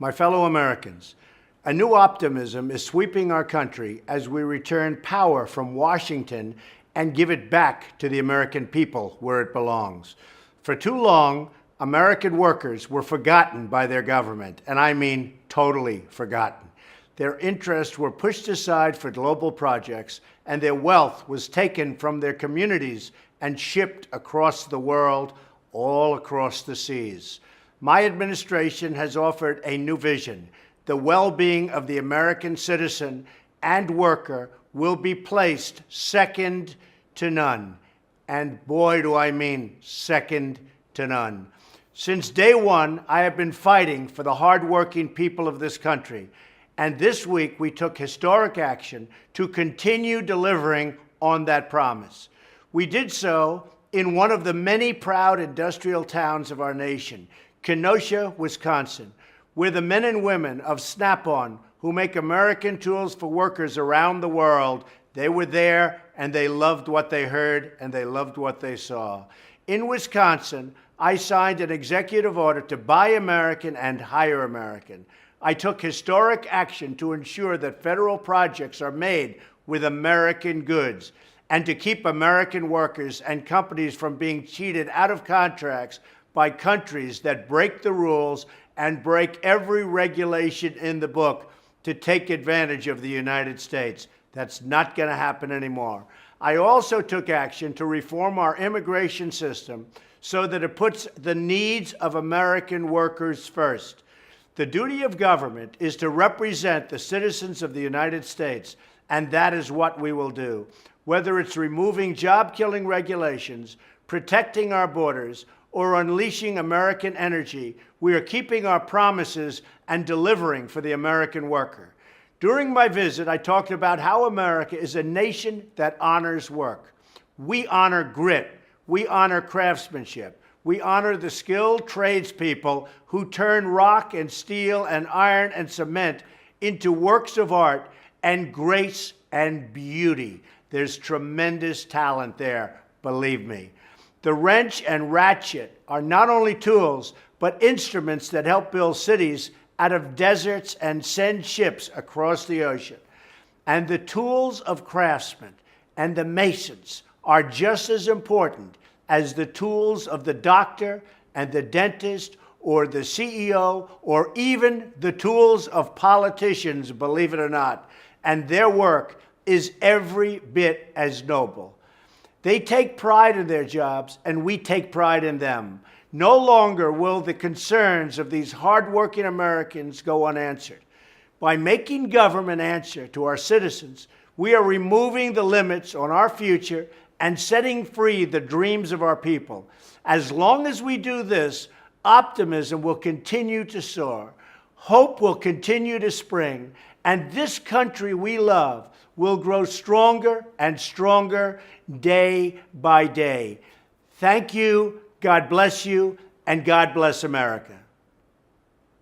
My fellow Americans, a new optimism is sweeping our country as we return power from Washington and give it back to the American people where it belongs. For too long, American workers were forgotten by their government, and I mean totally forgotten. Their interests were pushed aside for global projects, and their wealth was taken from their communities and shipped across the world, all across the seas. My administration has offered a new vision. The well-being of the American citizen and worker will be placed second to none. And boy, do I mean second to none. Since day one, I have been fighting for the hardworking people of this country. And this week, we took historic action to continue delivering on that promise. We did so in one of the many proud industrial towns of our nation, Kenosha, Wisconsin, where the men and women of Snap-on, who make American tools for workers around the world, they were there and they loved what they heard and they loved what they saw. In Wisconsin, I signed an executive order to buy American and hire American. I took historic action to ensure that federal projects are made with American goods and to keep American workers and companies from being cheated out of contracts by countries that break the rules and break every regulation in the book to take advantage of the United States. That's not going to happen anymore. I also took action to reform our immigration system so that it puts the needs of American workers first. The duty of government is to represent the citizens of the United States, and that is what we will do. Whether it's removing job-killing regulations, protecting our borders, or unleashing American energy, we are keeping our promises and delivering for the American worker. During my visit, I talked about how America is a nation that honors work. We honor grit. We honor craftsmanship. We honor the skilled tradespeople who turn rock and steel and iron and cement into works of art and grace and beauty. There's tremendous talent there, believe me. The wrench and ratchet are not only tools, but instruments that help build cities out of deserts and send ships across the ocean. And the tools of craftsmen and the masons are just as important as the tools of the doctor and the dentist or the CEO or even the tools of politicians, believe it or not. And their work is every bit as noble. They take pride in their jobs, and we take pride in them. No longer will the concerns of these hardworking Americans go unanswered. By making government answer to our citizens, we are removing the limits on our future and setting free the dreams of our people. As long as we do this, optimism will continue to soar, hope will continue to spring, and this country we love will grow stronger and stronger day by day. Thank you, God bless you, and God bless America.